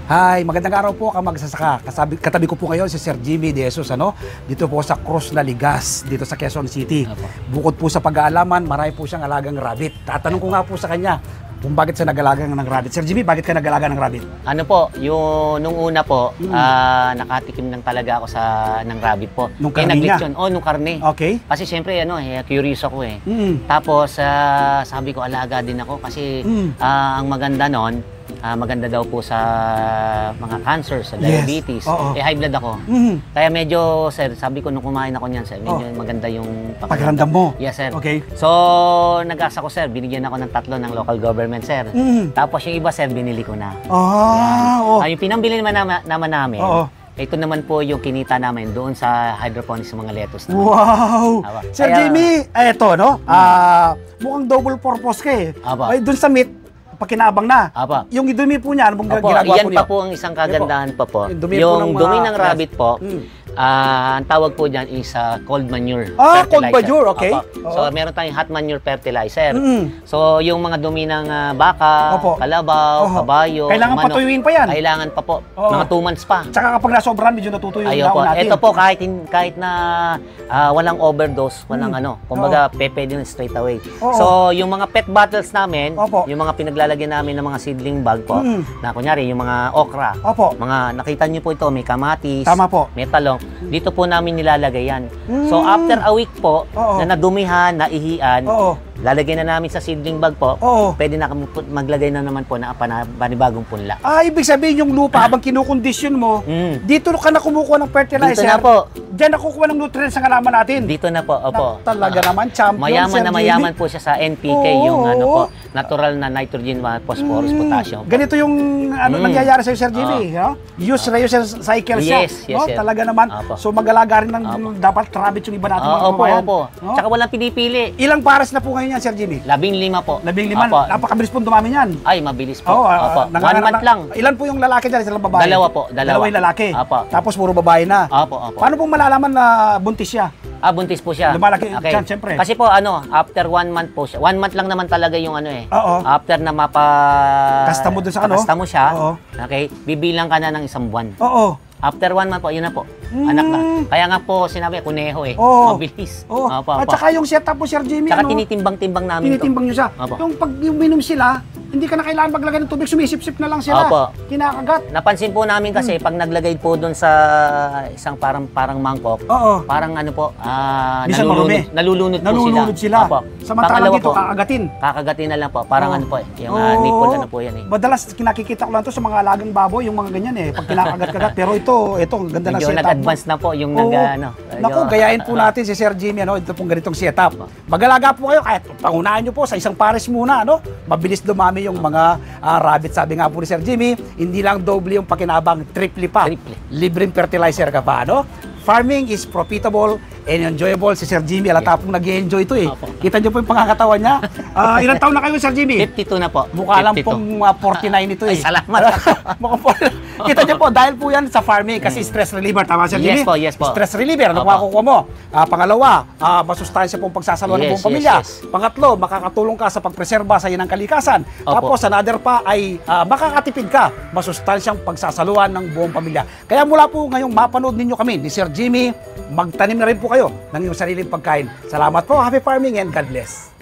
Hi, magandang araw po ka magsasaka. Katabi ko po ngayon si Sir Jimmy De Jesus, dito po sa Cruz Naligas, dito sa Quezon City. Bukod po sa pag-aalaman, marami po siyang alagang rabbit. Tatanong ko nga po sa kanya kung bakit siya nag-alaga ng rabbit. Sir Jimmy, bakit ka nag-alaga ng rabbit? Ano po, nung una po, nakatikim lang talaga ako ng rabbit po. Nung karne niya? Nung karne. Okay. Kasi siyempre, curious ako eh. Tapos, sabi ko, alaga din ako kasi ang maganda nun, maganda daw po sa mga cancer, sa diabetes. Yes. High blood ako. Kaya medyo, sir, sabi ko nung kumain ako niyan, sir, medyo maganda yung pakiramdam mo? Yes, sir. Okay. So, nag-asa ko, sir, binigyan ako ng 3 ng local government, sir. Tapos yung iba, sir, binili ko na. Yung pinambili naman namin, ito naman po yung kinita namin doon sa hydroponics mga lettuce naman. Wow! Sir Jimmy, eto, mukhang double purpose ka eh. Ay, doon sa meat, pakinabang na. Yung dumi po niya, ano bang ginagawa po niyo? Yan pa po ang isang kagandahan pa po. Yung dumi ng rabbit po, ang tawag po dyan is cold manure fertilizer. Cold manure, okay. So, meron tayong hot manure fertilizer. So, yung mga dumi ng baka, kalabaw, kabayo, kailangan manok, patuyuin pa yan? Kailangan pa po. Mga 2 months pa. Tsaka kapag nasobrahan, medyo natutuyo na natin. Ito po, kahit na walang overdose, walang kumbaga, pepe din straight away. So, yung mga pet bottles namin, yung mga pinaglalagyan namin ng mga seedling bag po, na kunyari, yung mga okra, mga nakita niyo po ito, may kamatis, may talong, dito po namin nilalagay yan. So, after a week po, na nadumihan, naihian, lalagay na namin sa seedling bag po, pwede na maglagay na naman po na panibagong punla. Ibig sabihin yung lupa, habang kinukondisyon mo, dito ka na kumukuha ng fertilizer. Dito na po. Diyan nakukuha ng nutrients ng halaman natin. Dito na po, Talaga naman, champion, mayaman na mayaman po siya sa NPK, yung natural na nitrogen, phosphorus, potassium. Ganito yung nangyayari sa'yo, Sir Jimmy. Use cycle siya. Yes. Talaga naman. So mag-alaga rin ng dapat rabbit yung iba natin mga kababayan. Tsaka walang pinipili. Ilang pares na po ngayon yan, Sir Jimmy? 15 po. 15. Napakabilis po dumami yan. Ay, mabilis po. 1 month lang. Ilan po yung lalaki dyan? Ilang babae? 2 po. 2 yung lalaki. Tapos puro babae na. Paano pong malalaman na buntis siya? Buntis po siya. Lumalaki yan, siyempre. Kasi po, after 1 month po siya. 1 month lang naman talaga yung After na kasta mo dun sa kasta mo siya, okay, bibilang ka na ng 1 buwan. After 1 month po, yun na po. Anak na. Kaya nga po, sinabi, kuneho mabilis. At saka yung setup po, Sir Jimmy, saka tinitimbang-timbang namin tinitimbang nyo siya. Yung pag uminom sila, hindi ka na kailangan maglagay ng tubig, sumisip-sip na lang sila. Kinakagat. Napansin po namin kasi, pag naglagay po doon sa isang parang mangkok, parang nalulunod po sila. Samantalang dito, kakagatin. Kakagatin na lang po. Parang yung nipple po yan eh. Madalas kinakikita ko lang to sa mga alagang baboy, yung mga ganyan eh, pag kinakagat-kagat. Pero ito, ganda ng setup. Nag-advance na po yung Naku, gayahin po natin si Sir Jimmy, ito pong ganitong setup. Mag-alaga po kayo, kahit pangunahan nyo po sa isang pares muna, mabilis dumami yung mga rabbit. Sabi nga po ni Sir Jimmy, hindi lang doble yung pakinabang, triple pa. Libreng fertilizer ka pa, Farming is profitable and enjoyable. Si Sir Jimmy, alata pong nag-enjoy ito eh. Kita niyo po yung pangakatawan niya. Ilang taon na kayo, Sir Jimmy? 52 na po. Mukha lang pong 49 ito eh. Ay, salamat. Kita niyo po, dahil po yan sa farming kasi stress reliever. Tama, Sir Jimmy? Yes po. Stress reliever, ano makukuha mo? Pangalawa, masustansya pong pagsasaluhan ng buong pamilya. Pangatlo, makakatulong ka sa pagpreserba sa inang kalikasan. Tapos, another pa ay makakatipid ka, masustansyang pagsasaluhan ng buong pamilya. Kaya mula po ngayong mapanood ninyo kami ni Sir Jimmy, magtanim na rin po kayo ng iyong sariling pagkain. Salamat po, happy farming and God bless.